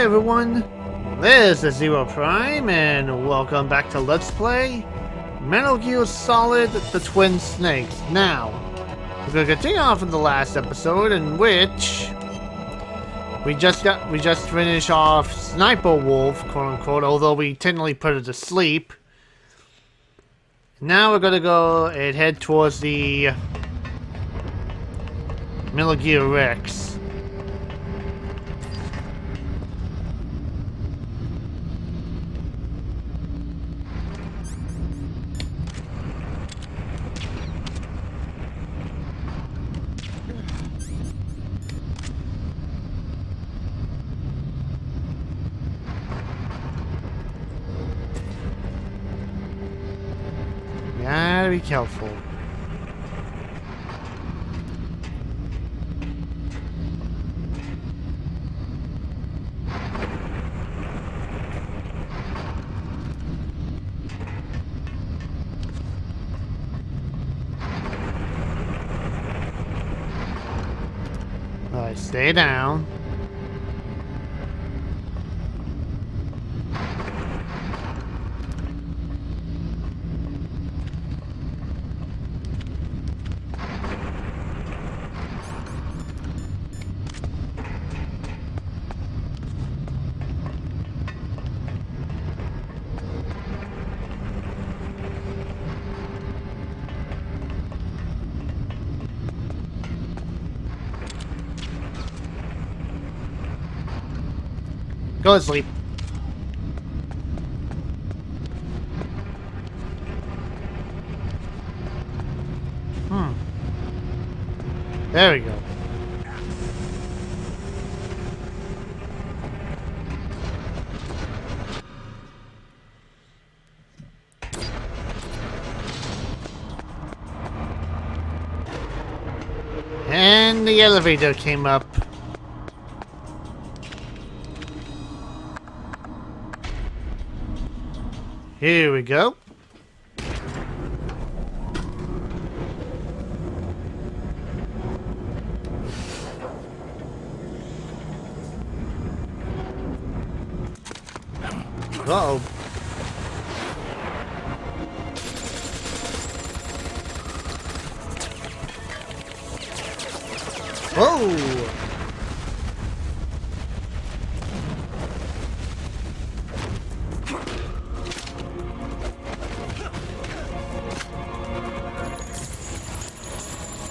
everyone, this is ZeroPrime, and welcome back to Let's Play Metal Gear Solid: The Twin Snakes. Now, we're gonna continue on from the last episode, in which we just finished off Sniper Wolf, quote unquote, although we technically put it to sleep. Now we're gonna go and head towards the Metal Gear Rex. Gotta be careful. Alright, stay down. Go to sleep. There we go. And the elevator came up. Here we go. Uh-oh. Whoa!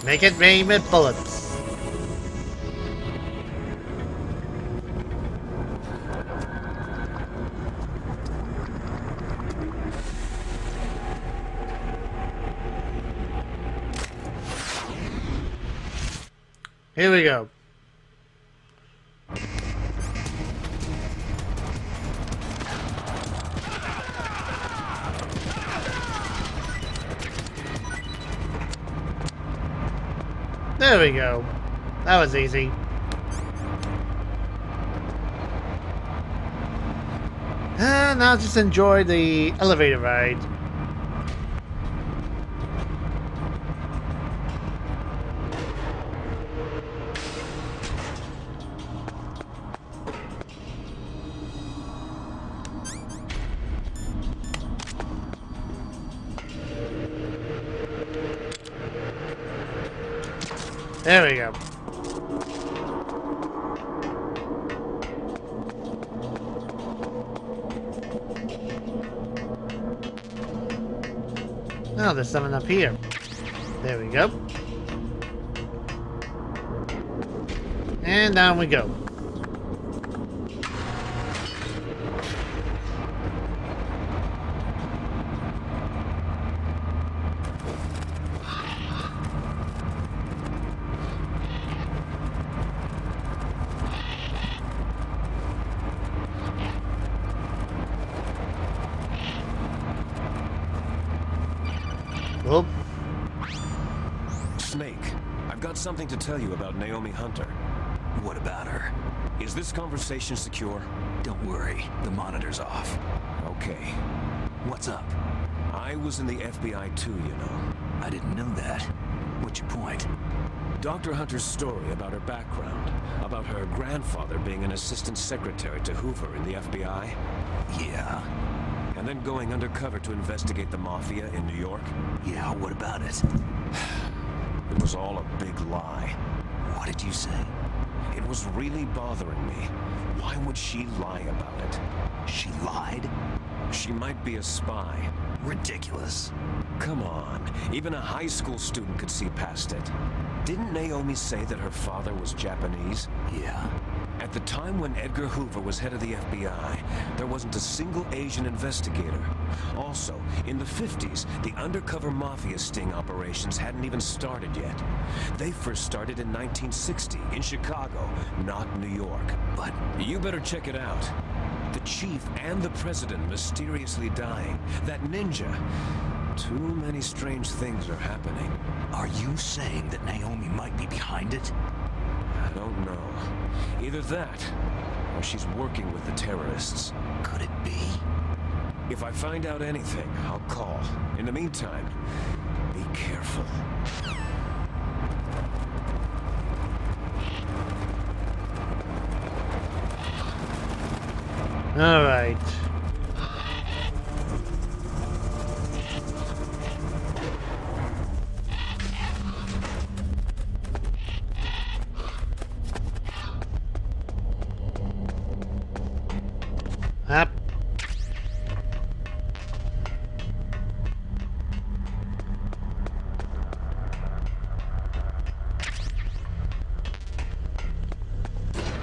Make it rain with bullets. Here we go. There we go. That was easy. And now just enjoy the elevator ride. There we go. Now there's something up here. There we go. And down we go. Whoop. Snake, I've got something to tell you about Naomi Hunter. What about her? Is this conversation secure? Don't worry, the monitor's off. Okay. What's up? I was in the FBI too, you know. I didn't know that. What's your point? Dr. Hunter's story about her background, about her grandfather being an assistant secretary to Hoover in the FBI, Yeah. and then going undercover to investigate the Mafia in New York, Yeah, what about it? it was all a big lie. What did you say? It was really bothering me. Why would she lie about it? She lied? She might be a spy. Ridiculous. Come on, even a high school student could see past it. Didn't Naomi say that her father was Japanese? Yeah. At the time when Edgar Hoover was head of the FBI, there wasn't a single Asian investigator. Also, in the 50s, the undercover mafia sting operations hadn't even started yet. They first started in 1960 in Chicago, not New York. But you better check it out. The chief and the president mysteriously dying. That ninja. Too many strange things are happening. Are you saying that Naomi might be behind it? I don't know. Either that, or she's working with the terrorists. Could it be? If I find out anything, I'll call. In the meantime, be careful. All right. Up.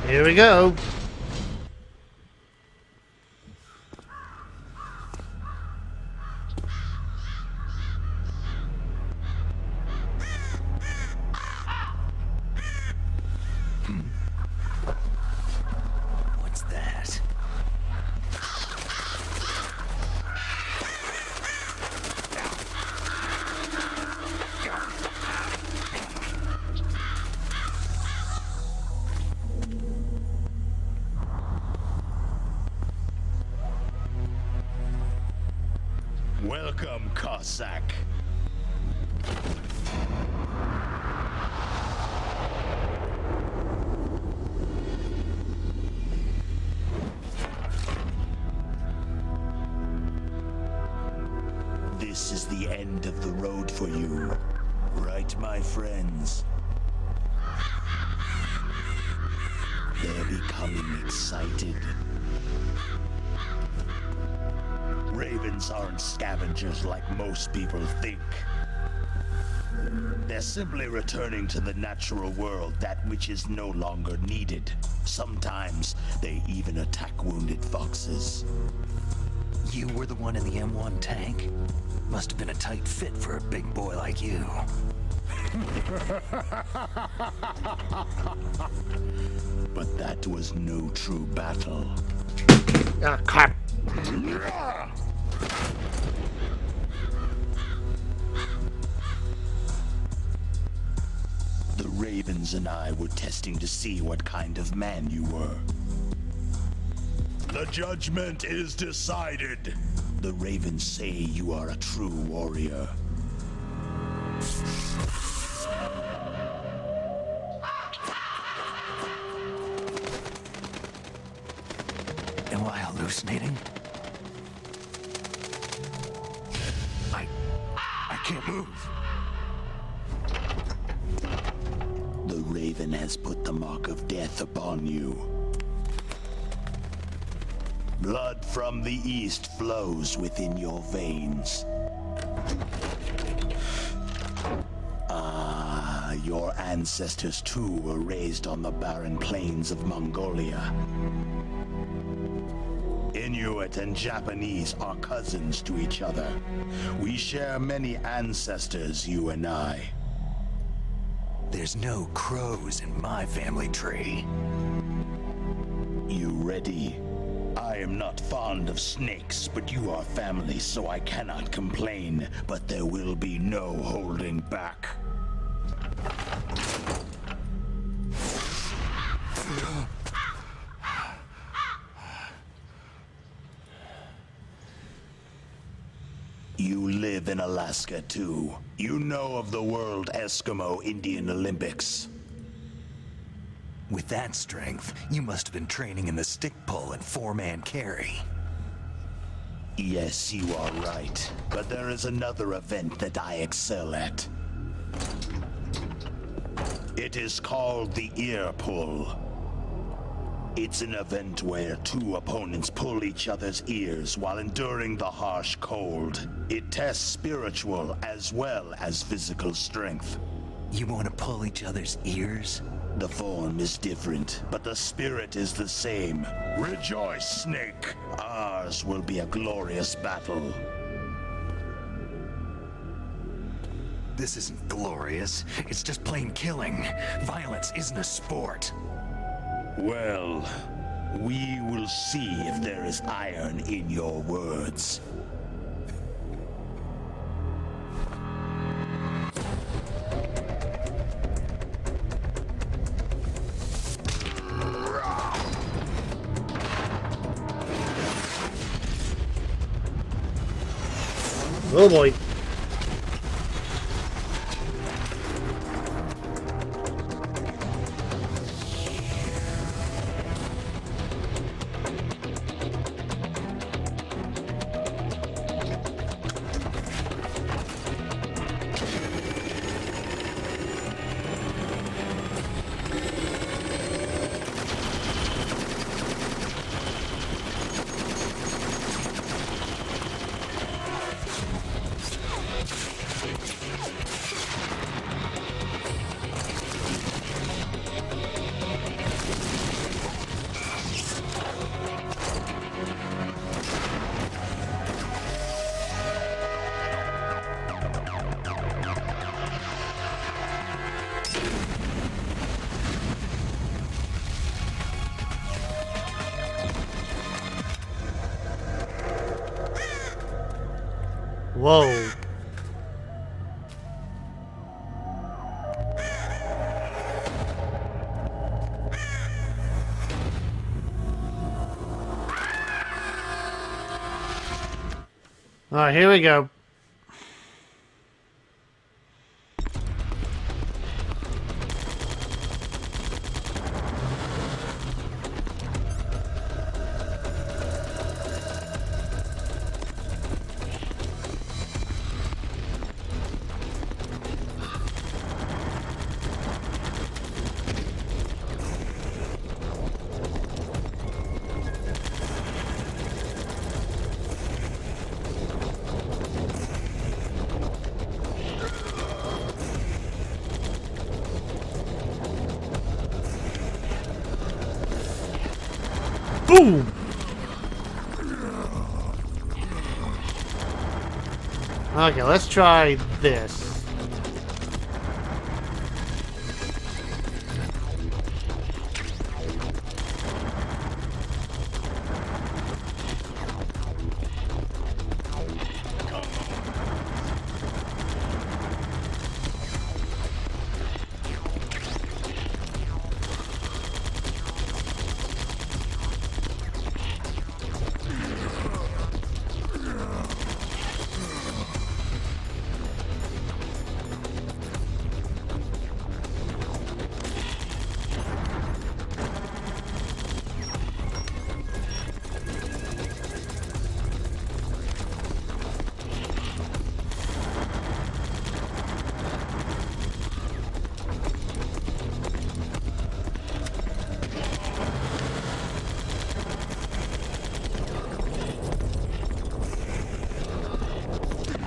Here we go. What's that? Welcome, Cossack. This is the end of the road for you, right, my friends? They're becoming excited. Ravens aren't scavengers like most people think. They're simply returning to the natural world, that which is no longer needed. Sometimes they even attack wounded foxes. You were the one in the M1 tank? Must have been a tight fit for a big boy like you. But that was no true battle. Ah, crap. The Ravens and I were testing to see what kind of man you were. The judgment is decided. The Ravens say you are a true warrior. Am I hallucinating? I can't move. The Raven has put the mark of death upon you. Blood from the east flows within your veins. Ah, your ancestors too were raised on the barren plains of Mongolia. Inuit and Japanese are cousins to each other. We share many ancestors, you and I. There's no crows in my family tree. You ready? I am not fond of snakes, but you are family, so I cannot complain. But there will be no holding back. You live live in Alaska too. You know of the World Eskimo Indian Olympics. With that strength, you must have been training in the stick pull and four-man carry. Yes, you are right. But there is another event that I excel at. It is called the ear pull. It's an event where two opponents pull each other's ears while enduring the harsh cold. It tests spiritual as well as physical strength. You want to pull each other's ears? The form is different, but the spirit is the same. Rejoice, Snake! Ours will be a glorious battle. This isn't glorious. It's just plain killing. Violence isn't a sport. Well, we will see if there is iron in your words. Oh boy. Whoa. Alright, here we go. Boom! Okay, let's try this.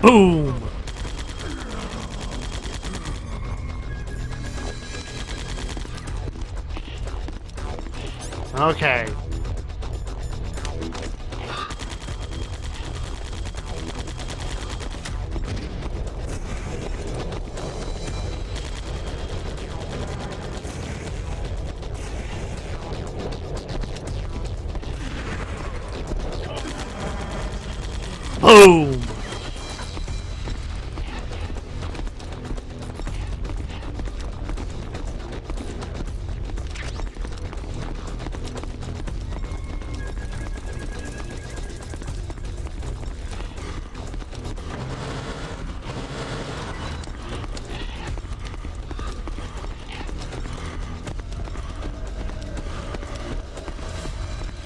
Boom! Okay. Boom!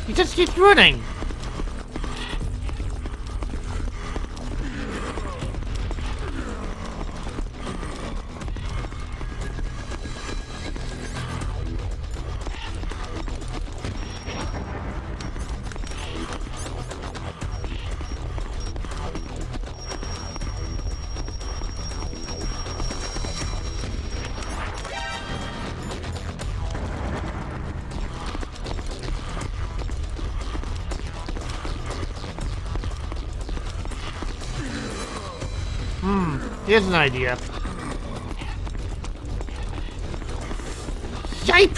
He just keeps running. Here's an idea. Yipe!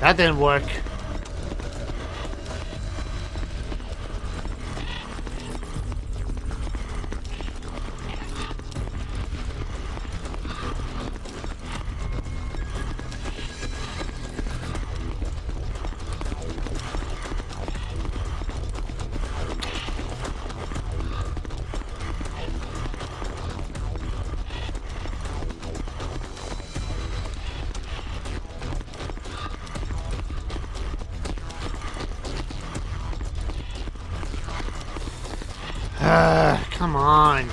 That didn't work. Come on.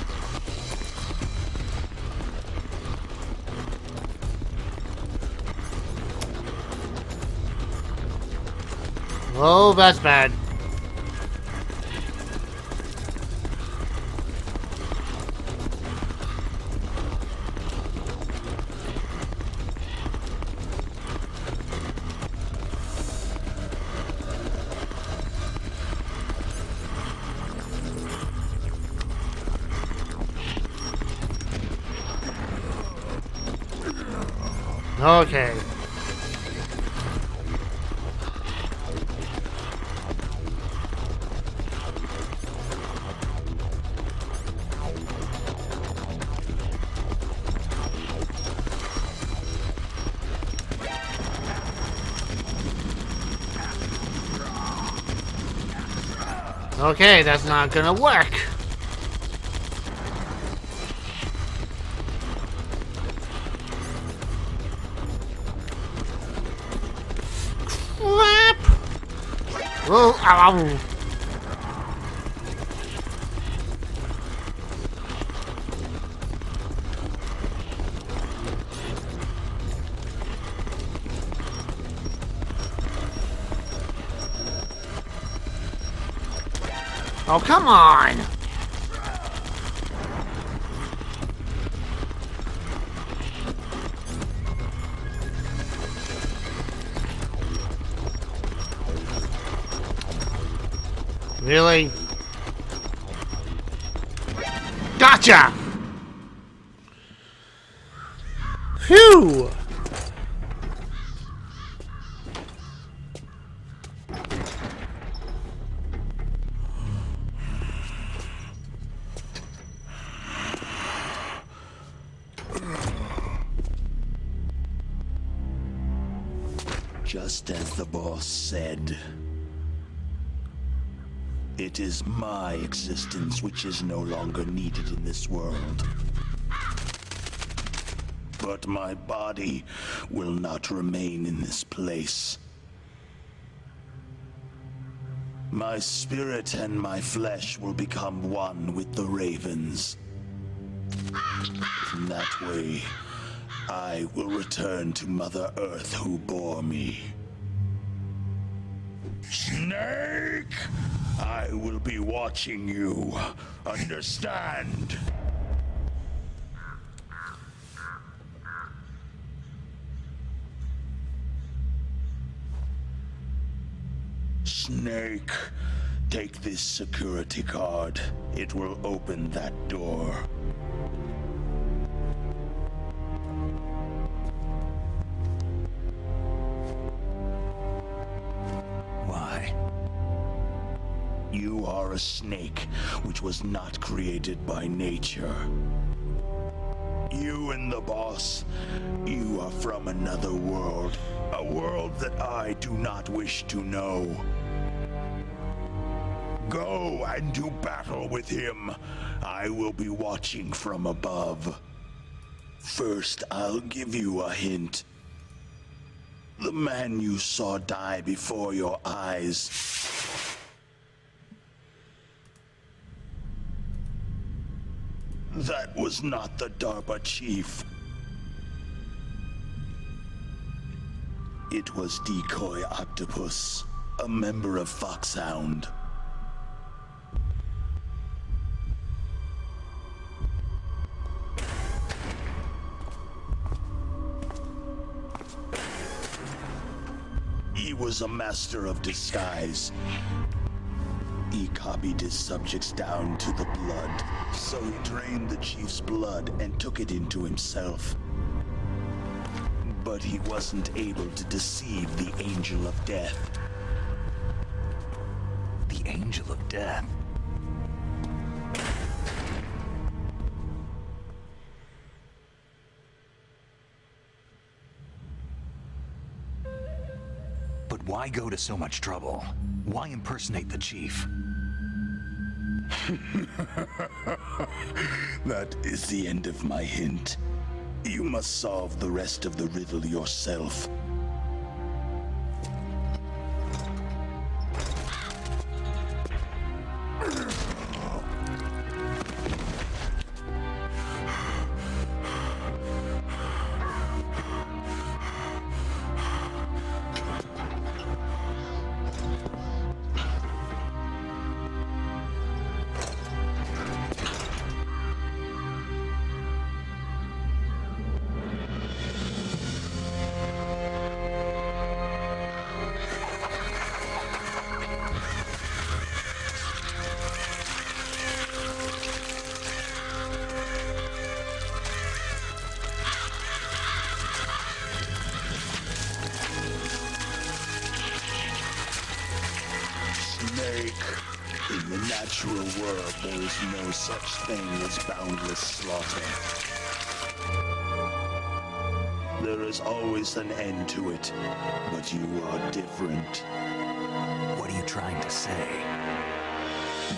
Oh, that's bad. Okay. Okay, that's not gonna work. Crap! Oh, ow. Oh, come on! Really? Gotcha! Phew! Just as the boss said, it is my existence which is no longer needed in this world. But my body will not remain in this place. My spirit and my flesh will become one with the ravens. In that way, I will return to Mother Earth who bore me. Snake! I will be watching you. Understand? Snake, take this security card. It will open that door. Why? You are a snake, which was not created by nature. You and the boss, you are from another world. A world that I do not wish to know. Go and do battle with him. I will be watching from above. First, I'll give you a hint. The man you saw die before your eyes. That was not the DARPA chief. It was Decoy Octopus, a member of Foxhound. He was a master of disguise. He copied his subjects down to the blood, so he drained the chief's blood and took it into himself. But he wasn't able to deceive the Angel of Death. The Angel of Death? But why go to so much trouble? Why impersonate the chief? That is the end of my hint. You must solve the rest of the riddle yourself. Snake. In the natural world, there is no such thing as boundless slaughter. There is always an end to it, but you are different. What are you trying to say?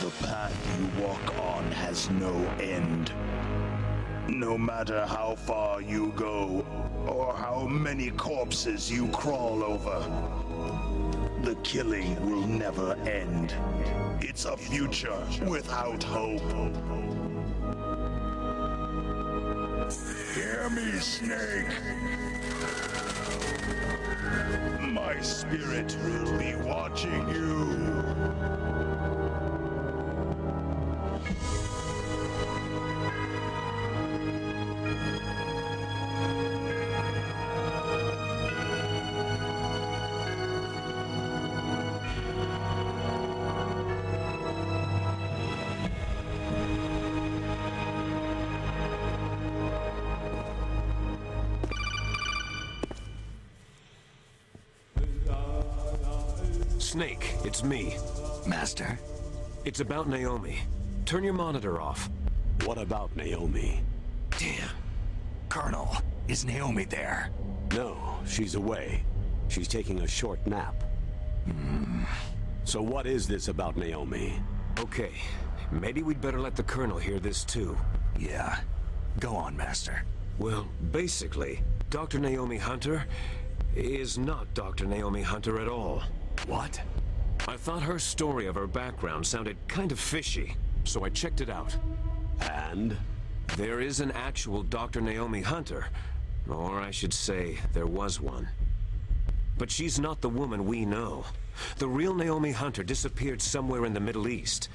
The path you walk on has no end. No matter how far you go, or how many corpses you crawl over, the killing will never end. It's a future without hope. Hear me, Snake. My spirit will be watching you. Snake, it's me. Master? It's about Naomi. Turn your monitor off. What about Naomi? Damn. Colonel, is Naomi there? No, she's away. She's taking a short nap. So what is this about Naomi? Okay, maybe we'd better let the Colonel hear this too. Yeah. Go on, Master. Well, basically, Dr. Naomi Hunter is not Dr. Naomi Hunter at all. What? I thought her story of her background sounded kind of fishy, so I checked it out. And? There is an actual Dr. Naomi Hunter, or I should say, there was one. But she's not the woman we know. The real Naomi Hunter disappeared somewhere in the Middle East.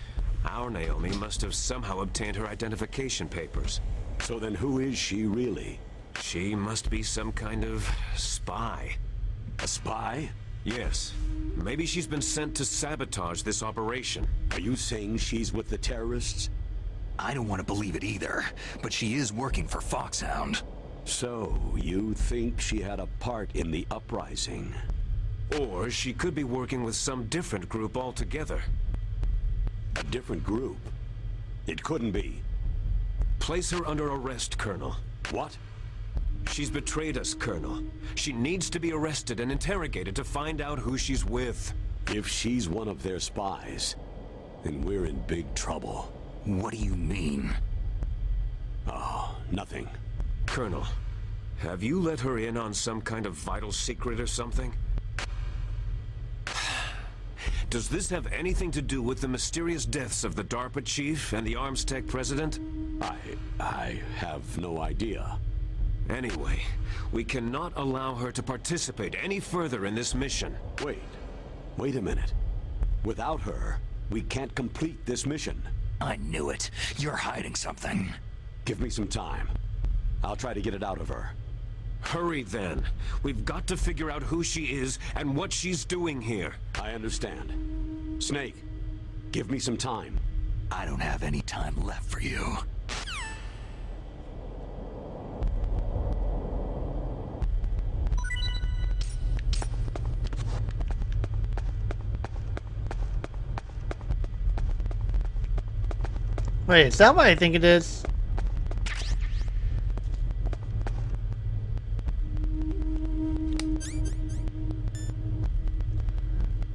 Our Naomi must have somehow obtained her identification papers. So then who is she really? She must be some kind of spy. A spy? Yes. Maybe she's been sent to sabotage this operation. Are you saying she's with the terrorists? I don't want to believe it either, but she is working for Foxhound. So, you think she had a part in the uprising? Or she could be working with some different group altogether. A different group? It couldn't be. Place her under arrest, Colonel. What? She's betrayed us, Colonel. She needs to be arrested and interrogated to find out who she's with. If she's one of their spies, then we're in big trouble. What do you mean? Oh, nothing. Colonel, have you let her in on some kind of vital secret or something? Does this have anything to do with the mysterious deaths of the DARPA chief and the Arms Tech president? I have no idea. Anyway, we cannot allow her to participate any further in this mission. Wait a minute. Without her, we can't complete this mission. I knew it. You're hiding something. Give me some time. I'll try to get it out of her. Hurry then. We've got to figure out who she is and what she's doing here. I understand. Snake, give me some time. I don't have any time left for you. Wait, is that what I think it is?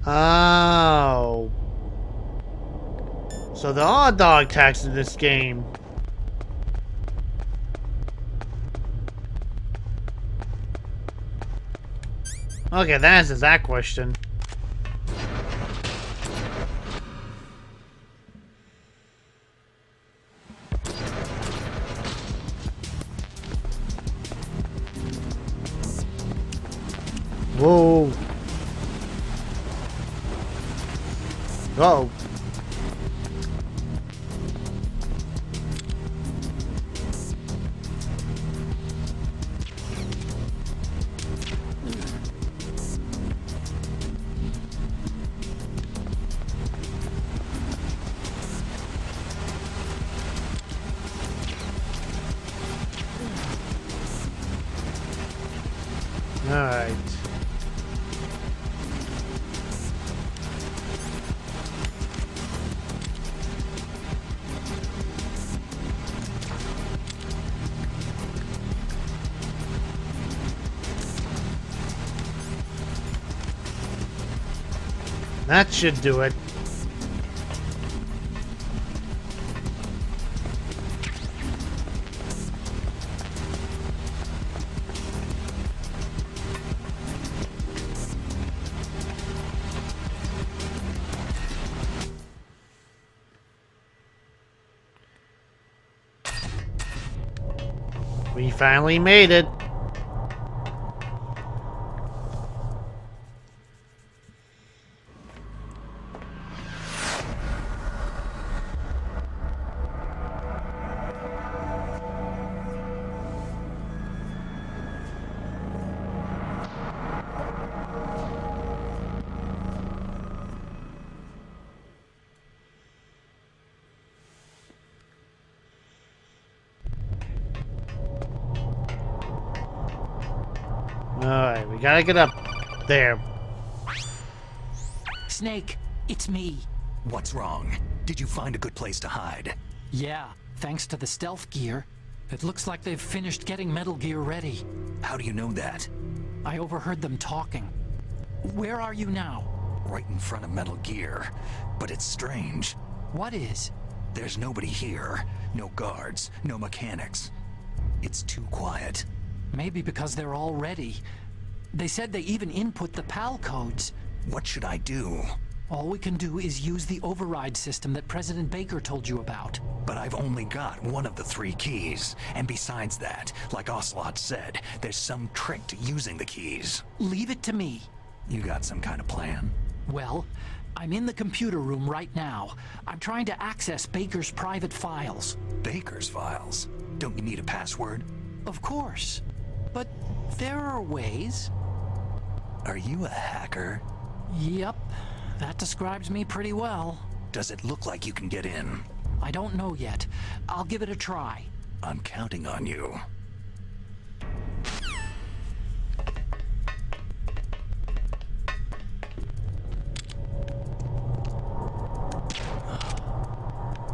Oh. So there are dog tags in this game. Okay, that answers that question. Whoa. Uh-oh. All right. That should do it. We finally made it. Alright, we gotta get up there. Snake, it's me. What's wrong? Did you find a good place to hide? Yeah, thanks to the stealth gear. It looks like they've finished getting Metal Gear ready. How do you know that? I overheard them talking. Where are you now? Right in front of Metal Gear. But it's strange. What is? There's nobody here. No guards, no mechanics. It's too quiet. Maybe because they're all ready. They said they even input the PAL codes. What should I do? All we can do is use the override system that President Baker told you about. But I've only got one of the 3 keys. And besides that, like Ocelot said, there's some trick to using the keys. Leave it to me. You got some kind of plan? Well, I'm in the computer room right now. I'm trying to access Baker's private files. Baker's files? Don't you need a password? Of course. But there are ways. Are you a hacker? Yep, that describes me pretty well. Does it look like you can get in? I don't know yet. I'll give it a try. I'm counting on you.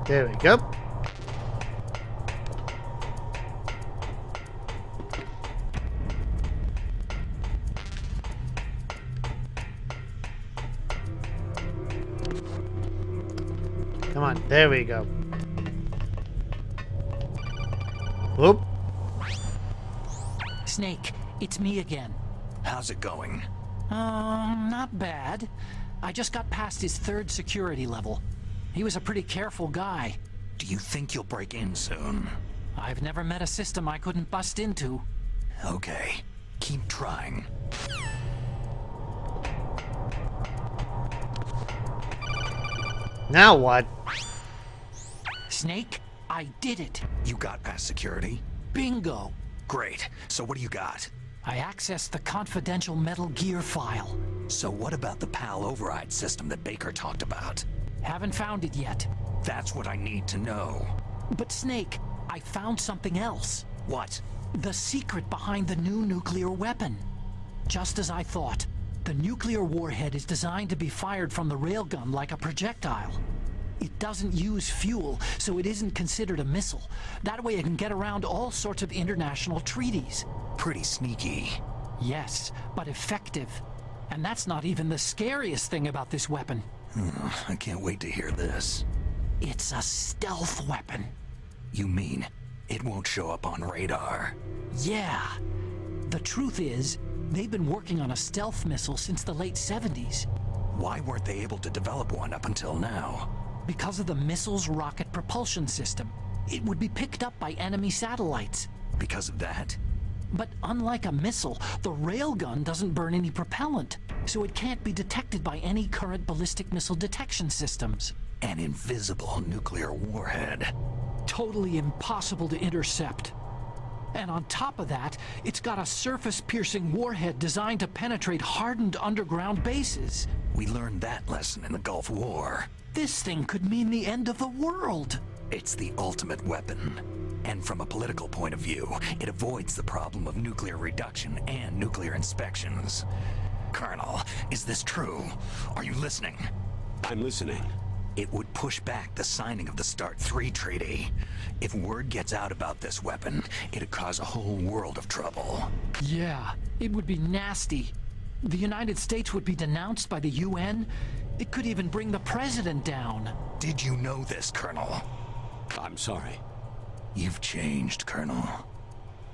There we go. Come on, there we go. Whoop. Snake, it's me again. How's it going? Not bad. I just got past his 3rd security level. He was a pretty careful guy. Do you think you'll break in soon? I've never met a system I couldn't bust into. Okay, keep trying. Now what? Snake, I did it. You got past security? Bingo. Great. So what do you got? I accessed the confidential Metal Gear file. So what about the PAL override system that Baker talked about? Haven't found it yet. That's what I need to know. But Snake, I found something else. What? The secret behind the new nuclear weapon. Just as I thought, the nuclear warhead is designed to be fired from the railgun like a projectile. It doesn't use fuel, so it isn't considered a missile. That way it can get around all sorts of international treaties. Pretty sneaky. Yes, but effective. And that's not even the scariest thing about this weapon. I can't wait to hear this. It's a stealth weapon. You mean it won't show up on radar? Yeah. The truth is, they've been working on a stealth missile since the late 70s. Why weren't they able to develop one up until now? Because of the missile's rocket propulsion system. It would be picked up by enemy satellites. Because of that? But unlike a missile, the railgun doesn't burn any propellant, so it can't be detected by any current ballistic missile detection systems. An invisible nuclear warhead. Totally impossible to intercept. And on top of that, it's got a surface-piercing warhead designed to penetrate hardened underground bases. We learned that lesson in the Gulf War. This thing could mean the end of the world. It's the ultimate weapon. And from a political point of view, it avoids the problem of nuclear reduction and nuclear inspections. Colonel, is this true? Are you listening? I'm listening. It would push back the signing of the START 3 treaty. If word gets out about this weapon, it'd cause a whole world of trouble. Yeah, it would be nasty. The United States would be denounced by the UN. It could even bring the president down. Did you know this, Colonel? I'm sorry. You've changed, Colonel.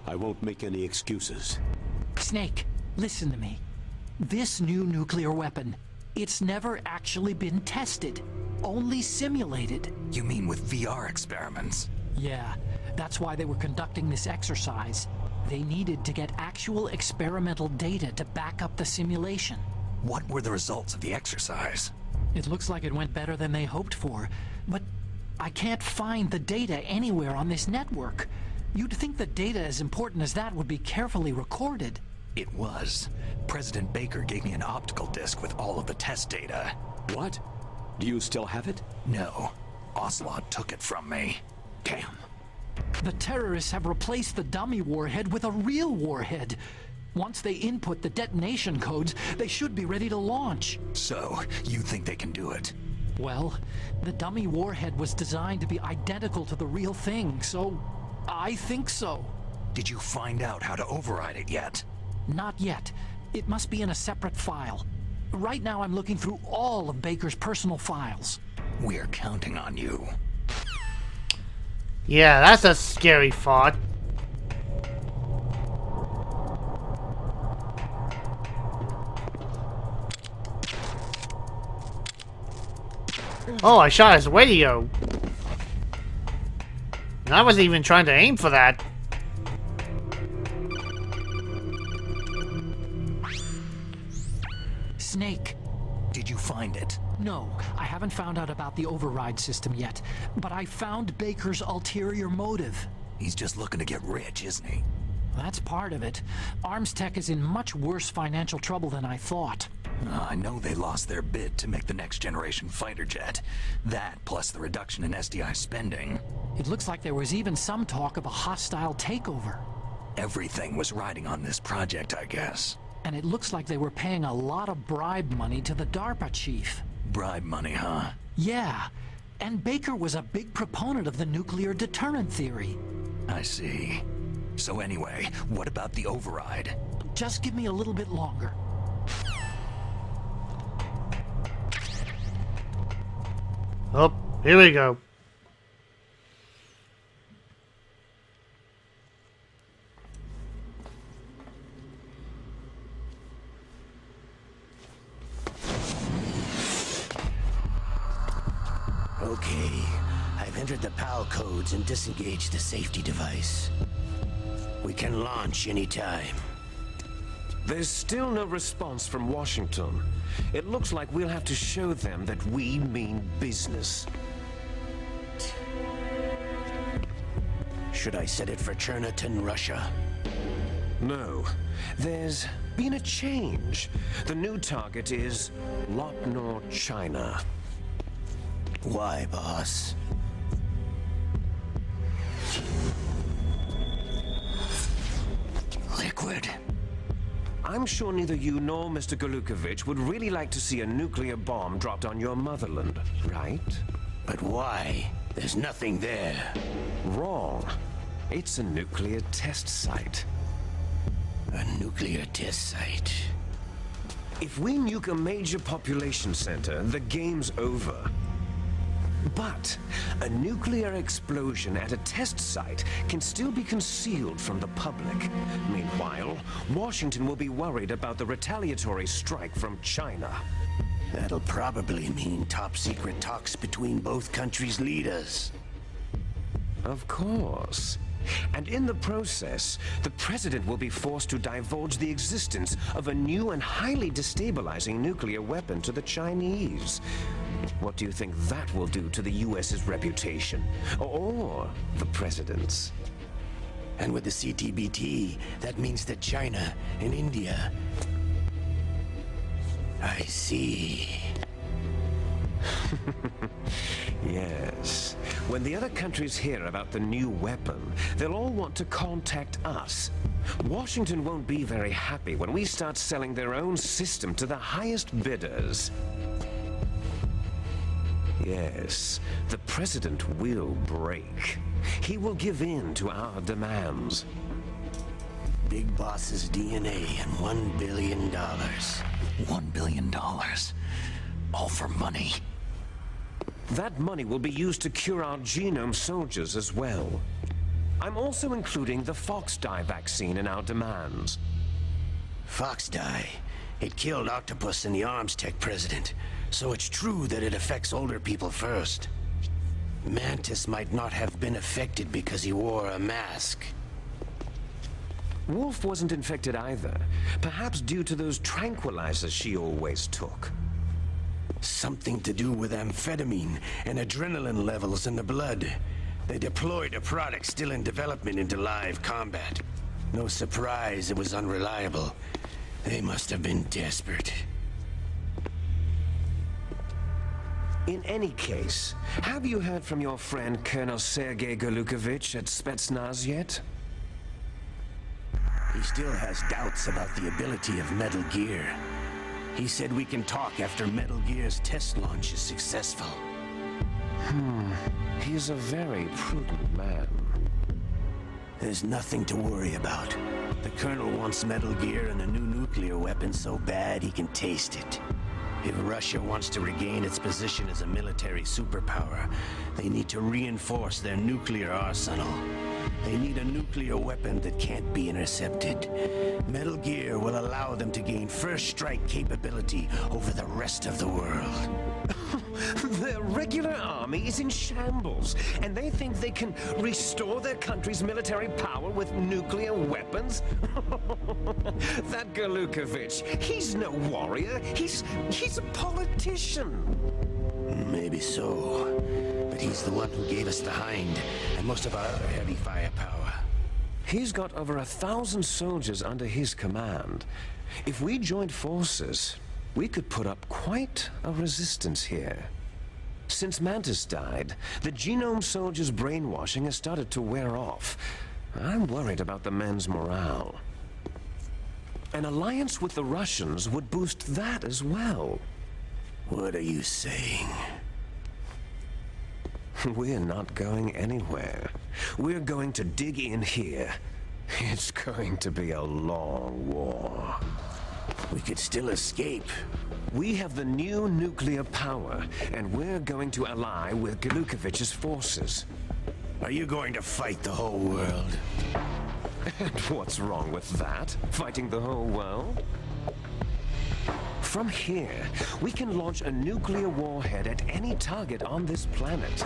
I won't make any excuses. Snake, listen to me. This new nuclear weapon, it's never actually been tested. Only simulated. You mean with VR experiments? Yeah, that's why they were conducting this exercise. They needed to get actual experimental data to back up the simulation. What were the results of the exercise? It looks like it went better than they hoped for, but I can't find the data anywhere on this network. You'd think the data as important as that would be carefully recorded. It was. President Baker gave me an optical disc with all of the test data. What? Do you still have it? No. Ocelot took it from me. Damn. The terrorists have replaced the dummy warhead with a real warhead. Once they input the detonation codes, they should be ready to launch. So, you think they can do it? Well, the dummy warhead was designed to be identical to the real thing, so I think so. Did you find out how to override it yet? Not yet. It must be in a separate file. Right now I'm looking through all of Baker's personal files. We're counting on you. Yeah, that's a scary thought. Oh, I shot his radio. And I wasn't even trying to aim for that. Snake. Did you find it? No, I haven't found out about the override system yet, but I found Baker's ulterior motive. He's just looking to get rich, isn't he? That's part of it. Arms Tech is in much worse financial trouble than I thought. I know they lost their bid to make the next generation fighter jet. That, plus the reduction in SDI spending. It looks like there was even some talk of a hostile takeover. Everything was riding on this project, I guess. And it looks like they were paying a lot of bribe money to the DARPA chief. Bribe money, huh? Yeah, and Baker was a big proponent of the nuclear deterrent theory. I see. So anyway, what about the override? Just give me a little bit longer. Oh, Here we go. Okay, I've entered the PAL codes and disengaged the safety device. We can launch anytime. There's still no response from Washington. It looks like we'll have to show them that we mean business. Should I set it for Cherniton, Russia? No. There's been a change. The new target is Lopnor, China. Why, boss? Liquid. I'm sure neither you nor Mr. Galukovich would really like to see a nuclear bomb dropped on your motherland, right? But why? There's nothing there. Wrong. It's a nuclear test site. A nuclear test site. If we nuke a major population center, the game's over. But a nuclear explosion at a test site can still be concealed from the public. Meanwhile, Washington will be worried about the retaliatory strike from China. That'll probably mean top-secret talks between both countries' leaders. Of course. And in the process, the president will be forced to divulge the existence of a new and highly destabilizing nuclear weapon to the Chinese. What do you think that will do to the US's reputation? Or the president's? And with the CTBT, that means that China and India... I see. Yes. When the other countries hear about the new weapon, they'll all want to contact us. Washington won't be very happy when we start selling their own system to the highest bidders. Yes, the president will break. He will give in to our demands. Big Boss's DNA and $1 billion. $1 billion? All for money? That money will be used to cure our genome soldiers as well. I'm also including the Fox-dye vaccine in our demands. Fox-dye? It killed Octopus and the Arms Tech president, so it's true that it affects older people first. Mantis might not have been affected because he wore a mask. Wolf wasn't infected either, perhaps due to those tranquilizers she always took. Something to do with amphetamine and adrenaline levels in the blood. They deployed a product still in development into live combat. No surprise it was unreliable. They must have been desperate. In any case, have you heard from your friend Colonel Sergei Galukovich at Spetsnaz yet? He still has doubts about the ability of Metal Gear. He said we can talk after Metal Gear's test launch is successful. He's a very prudent man. There's nothing to worry about. The Colonel wants Metal Gear and a new nuclear weapon so bad he can taste it. If Russia wants to regain its position as a military superpower, they need to reinforce their nuclear arsenal. They need a nuclear weapon that can't be intercepted. Metal Gear will allow them to gain first strike capability over the rest of the world. Their regular army is in shambles, and they think they can restore their country's military power with nuclear weapons? That Galukovich, he's no warrior. He's a politician. Maybe so. But he's the one who gave us the Hind and most of our other heavy firepower. He's got over 1,000 soldiers under his command. If we joined forces, we could put up quite a resistance here. Since Mantis died, the genome soldiers' brainwashing has started to wear off. I'm worried about the men's morale. An alliance with the Russians would boost that as well. What are you saying? We're not going anywhere. We're going to dig in here. It's going to be a long war. We could still escape. We have the new nuclear power, and we're going to ally with Galukovich's forces. Are you going to fight the whole world? And what's wrong with that? Fighting the whole world? From here, we can launch a nuclear warhead at any target on this planet.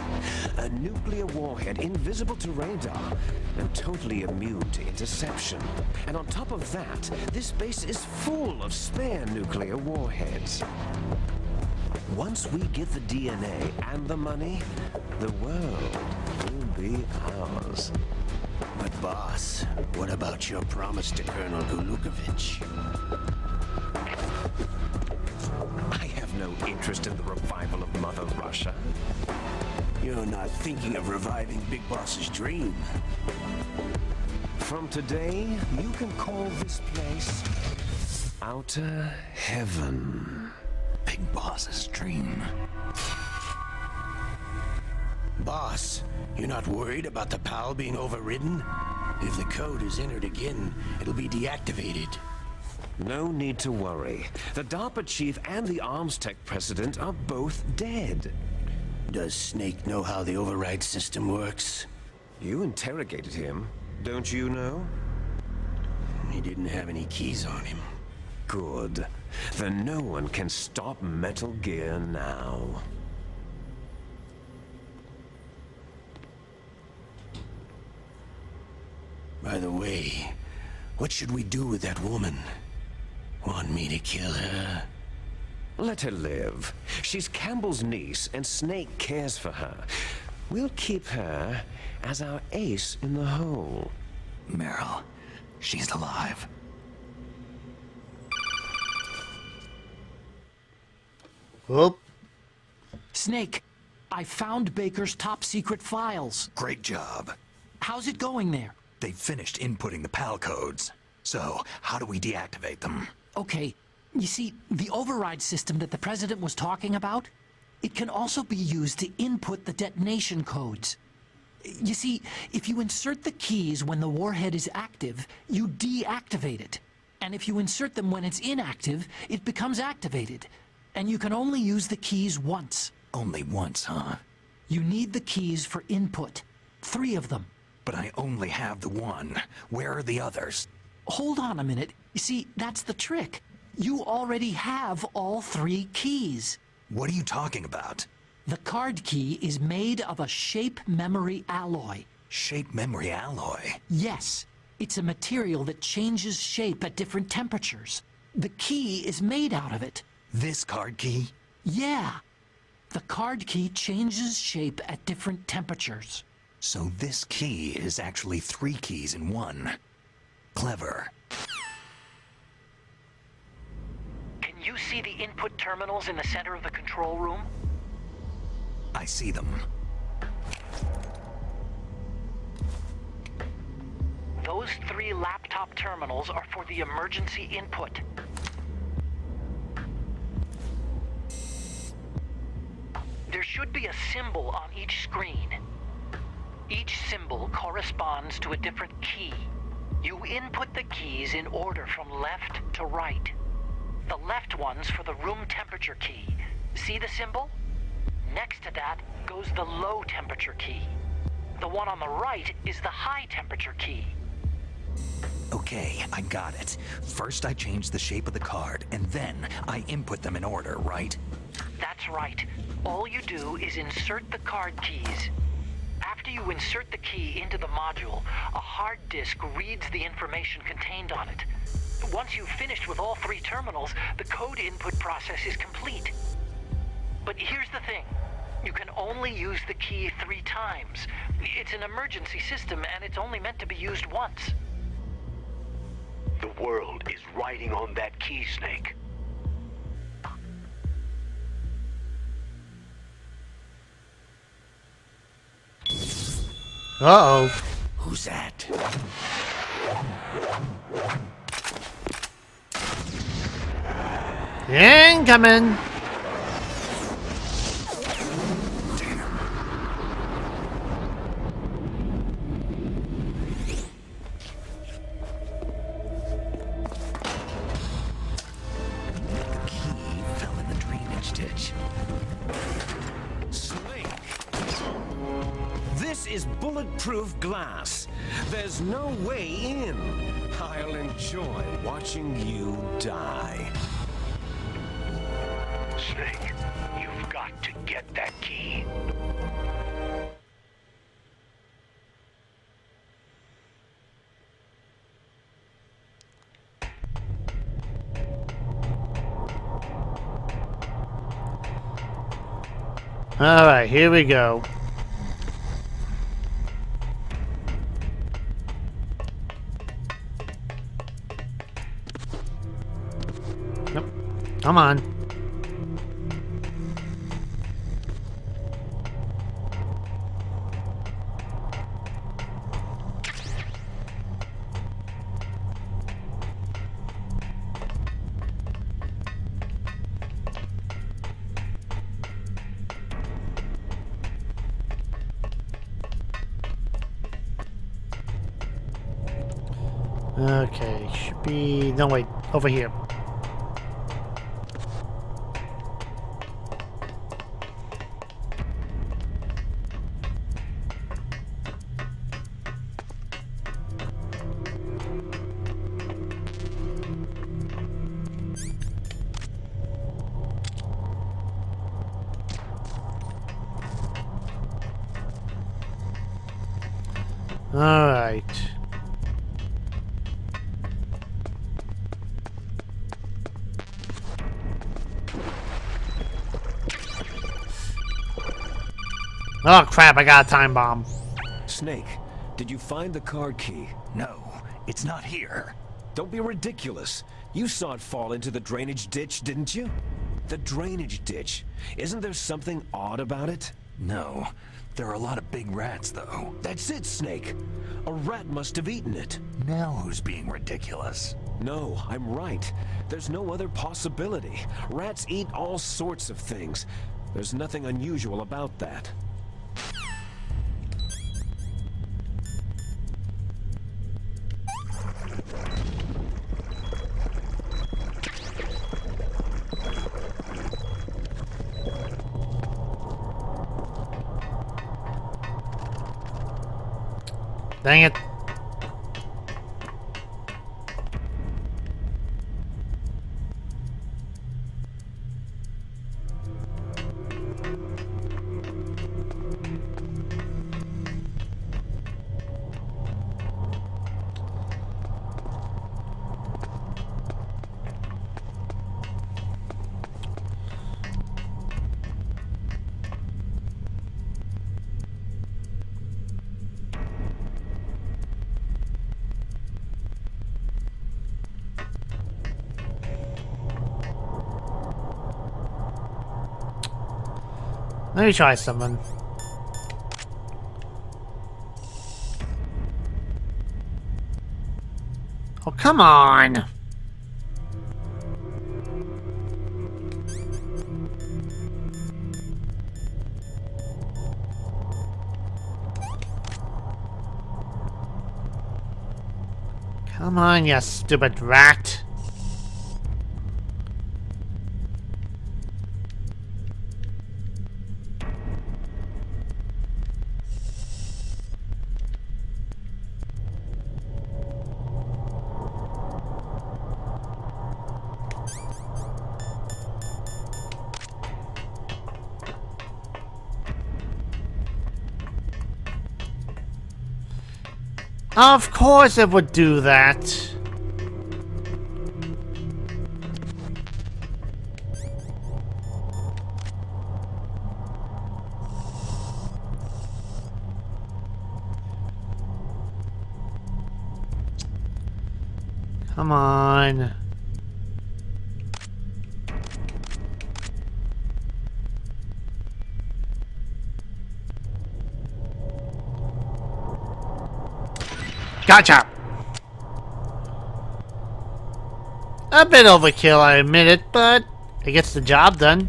A nuclear warhead invisible to radar and totally immune to interception. And on top of that, this base is full of spare nuclear warheads. Once we get the DNA and the money, the world will be ours. But boss, what about your promise to Colonel Galukovich? I have no interest in the revival of Mother Russia. You're not thinking of reviving Big Boss's dream. From today, you can call this place Outer Heaven. Big Boss's dream. Boss, you're not worried about the PAL being overridden? If the code is entered again, it'll be deactivated. No need to worry. The DARPA chief and the arms tech president are both dead. Does Snake know how the override system works? You interrogated him, don't you know? He didn't have any keys on him. Good. Then no one can stop Metal Gear now. By the way, what should we do with that woman? Want me to kill her? Let her live. She's Campbell's niece, and Snake cares for her. We'll keep her as our ace in the hole. Meryl, she's alive. Whoop. Snake, I found Baker's top secret files. Great job. How's it going there? They finished inputting the PAL codes. So, how do we deactivate them? Okay, you see, the override system that the president was talking about, it can also be used to input the detonation codes. You see, if you insert the keys when the warhead is active, you deactivate it. And if you insert them when it's inactive, it becomes activated. And you can only use the keys once. Only once, huh? You need the keys for input. 3 of them. But I only have the one. Where are the others? Hold on a minute. You see, that's the trick. You already have all 3 keys. What are you talking about? The card key is made of a shape memory alloy. Shape memory alloy? Yes. It's a material that changes shape at different temperatures. The key is made out of it. This card key? Yeah. The card key changes shape at different temperatures. So this key is actually 3 keys in one. Clever. Can you see the input terminals in the center of the control room? I see them. Those 3 laptop terminals are for the emergency input. There should be a symbol on each screen. Each symbol corresponds to a different key. You input the keys in order from left to right. The left one's for the room temperature key. See the symbol? Next to that goes the low temperature key. The one on the right is the high temperature key. Okay, I got it. First I change the shape of the card, and then I input them in order, right? That's right. All you do is insert the card keys. After you insert the key into the module, a hard disk reads the information contained on it. Once you've finished with all 3 terminals, the code input process is complete. But here's the thing. You can only use the key 3 times. It's an emergency system, and it's only meant to be used once. The world is riding on that key, Snake. Uh-oh. Who's that? Incoming! The key fell is bulletproof glass. There's no way in. I'll enjoy watching you die. Snake, you've got to get that key. Alright, here we go. Yep. Come on. Okay, should be... No, wait. Over here. Alright. Oh crap, I got a time bomb. Snake, did you find the card key? No, it's not here. Don't be ridiculous. You saw it fall into the drainage ditch, didn't you? The drainage ditch. Isn't there something odd about it? No, there are a lot of big rats, though. That's it, Snake. A rat must have eaten it. Now who's being ridiculous? No, I'm right. There's no other possibility. Rats eat all sorts of things. There's nothing unusual about that. Dang it. Let me try something. Oh, come on! Come on, you stupid rat! Of course it would do that. Come on. Gotcha! A bit overkill, I admit it, but it gets the job done.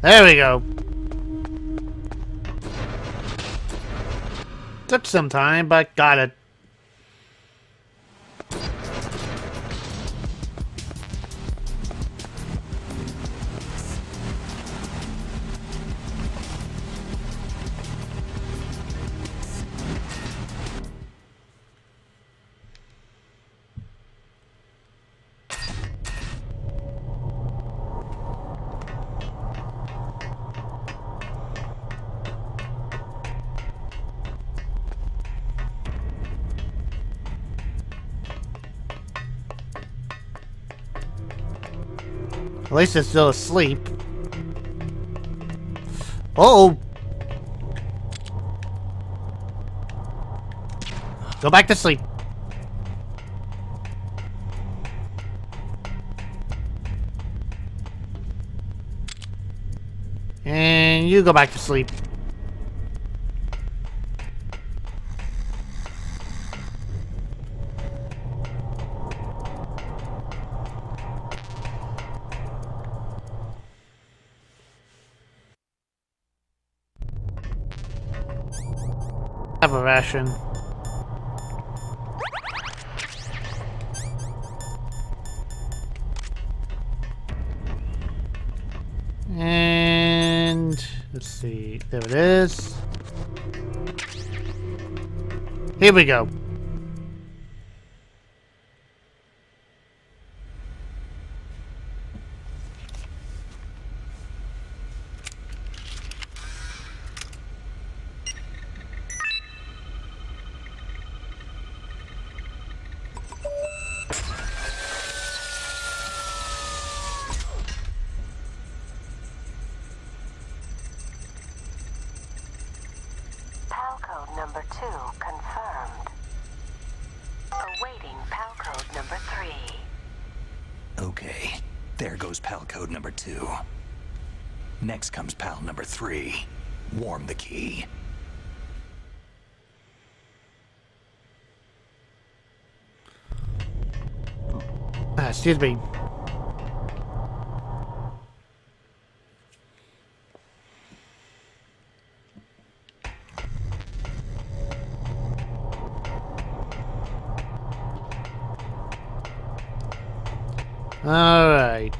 There we go. Took some time, but got it. At least it's still asleep. Oh! Go back to sleep. And you go back to sleep. Have a ration. And let's see, there it is. Here we go. PAL code number 2 confirmed. Awaiting PAL code number 3. Okay, there goes PAL code number 2. Next comes PAL number 3. Warm the key. Excuse me. All right.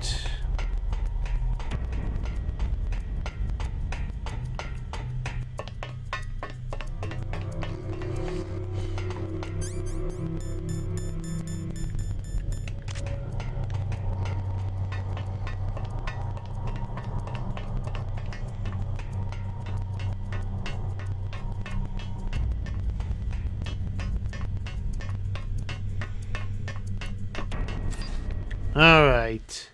All right.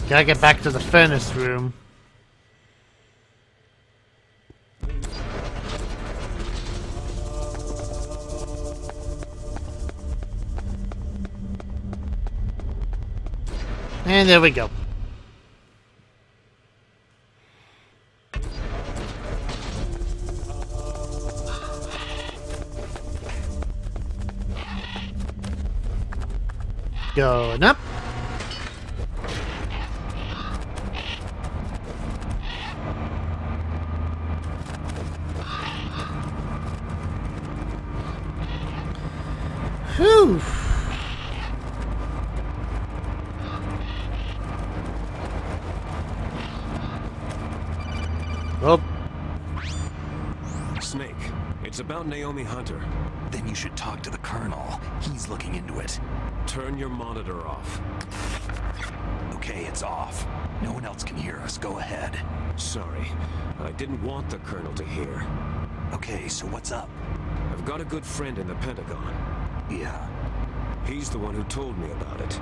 Gotta get back to the furnace room. And there we go. Going up. Whew. Oh. Snake, it's about Naomi Hunter. Then you should talk to the Colonel. He's looking into it. Turn your monitor off. Okay, it's off. No one else can hear us. Go ahead. Sorry, I didn't want the Colonel to hear. Okay, so what's up? I've got a good friend in the Pentagon. Yeah. He's the one who told me about it.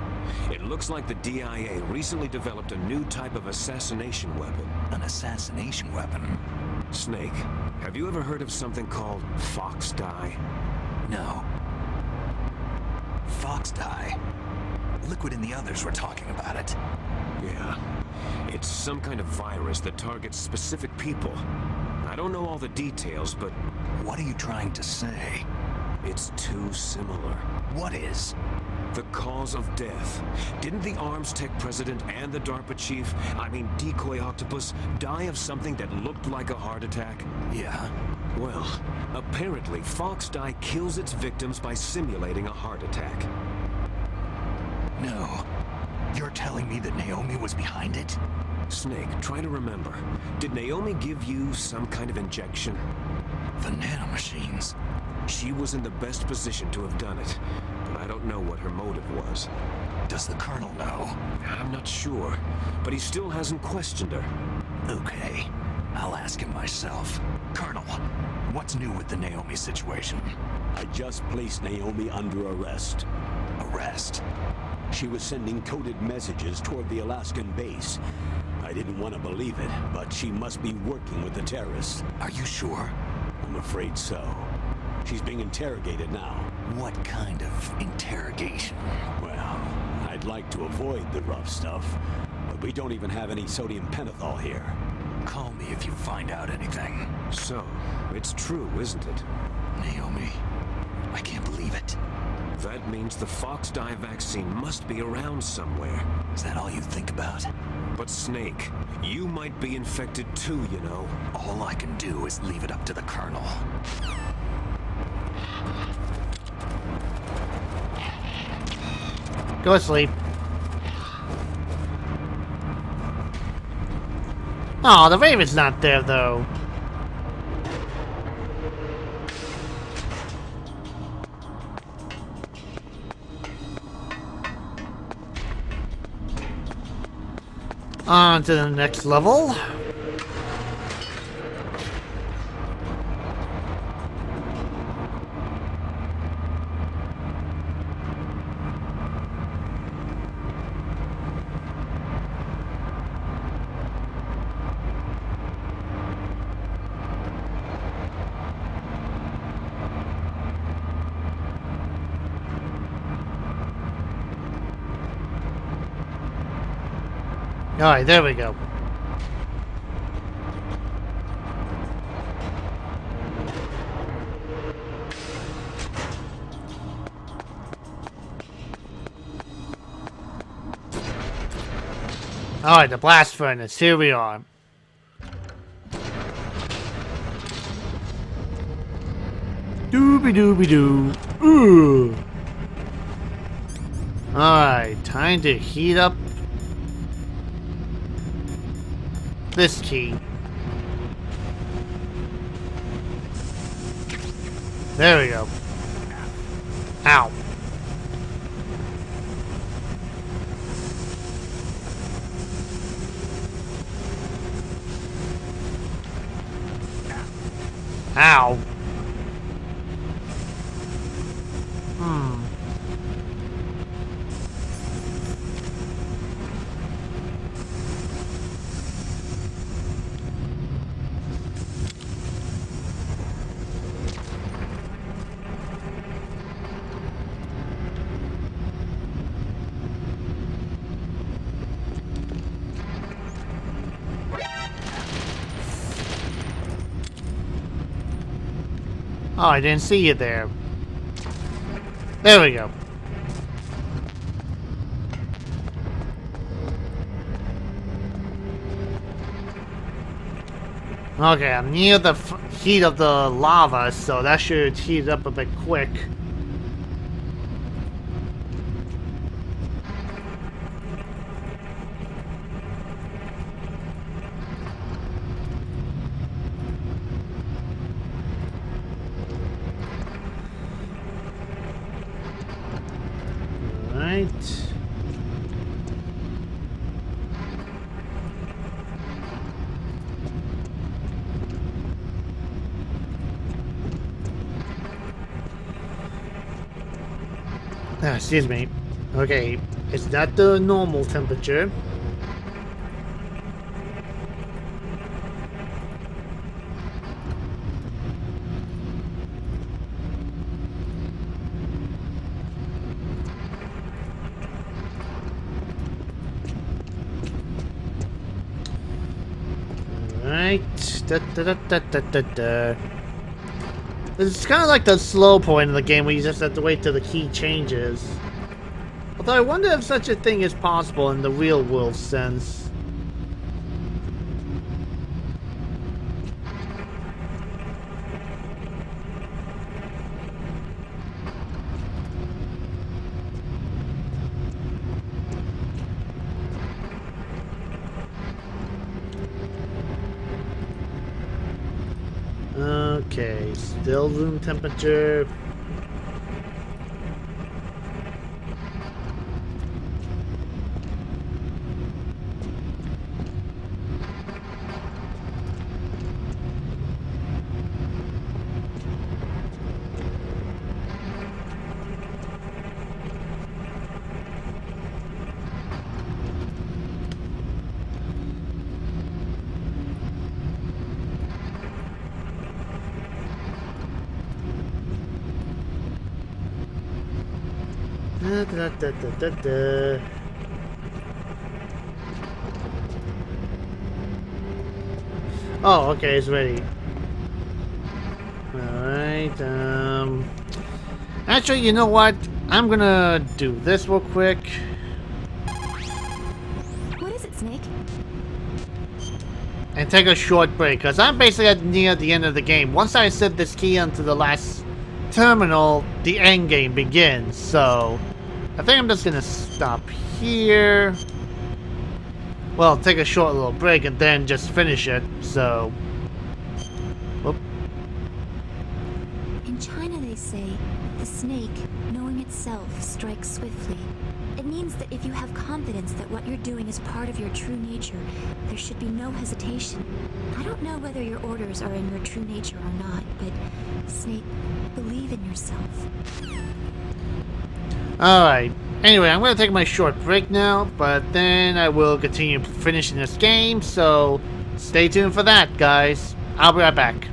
It looks like the DIA recently developed a new type of assassination weapon. An assassination weapon? Snake, have you ever heard of something called fox dye? No. Fox dye? Liquid and the others were talking about it. Yeah. It's some kind of virus that targets specific people. I don't know all the details, but What are you trying to say? it's too similar. What is? The cause of death. Didn't the Arms Tech president and the DARPA chief, I mean Decoy Octopus, die of something that looked like a heart attack? Yeah. Well, apparently Fox Die kills its victims by simulating a heart attack. No. You're telling me that Naomi was behind it? Snake, try to remember. Did Naomi give you some kind of injection? The nanomachines. She was in the best position to have done it, but I don't know what her motive was. Does the Colonel know? I'm not sure, but he still hasn't questioned her. Okay. I'll ask him myself. Colonel, what's new with the Naomi situation? I just placed Naomi under arrest. Arrest? She was sending coded messages toward the Alaskan base. I didn't want to believe it, but she must be working with the terrorists. Are you sure? I'm afraid so. She's being interrogated now. What kind of interrogation? Well, I'd like to avoid the rough stuff, but we don't even have any sodium pentothal here. Call me if you find out anything. So, it's true, isn't it? Naomi, I can't believe it. That means the Fox Die vaccine must be around somewhere. Is that all you think about? But Snake, you might be infected too, you know. All I can do is leave it up to the Colonel. Go to sleep. Oh, the Raven's not there, though. On to the next level. Alright, there we go. Alright, the blast furnace. Here we are. Dooby-dooby-doo. Ooh. Alright, time to heat up this key. There we go. Ow. Ow. Oh, I didn't see you there. There we go. Okay, I'm near the heat of the lava, so that should heat up a bit quick. Right. Excuse me. Okay, is that the normal temperature? Alright. Alright. It's kind of like the slow point in the game where you just have to wait till the key changes. Although I wonder if such a thing is possible in the real world sense. Okay, still room temperature. Oh, okay, it's ready. Alright, actually, you know what? I'm gonna do this real quick. What is it, Snake? And take a short break, because I'm basically near the end of the game. Once I set this key onto the last terminal, the end game begins, so I think I'm just gonna stop here. Well, take a short little break and then just finish it, so... Whoop. In China they say, the snake, knowing itself, strikes swiftly. It means that if you have confidence that what you're doing is part of your true nature, there should be no hesitation. I don't know whether your orders are in your true nature or not, but, Snake, believe in yourself. Alright. Anyway, I'm going to take my short break now, but then I will continue finishing this game, so stay tuned for that, guys. I'll be right back.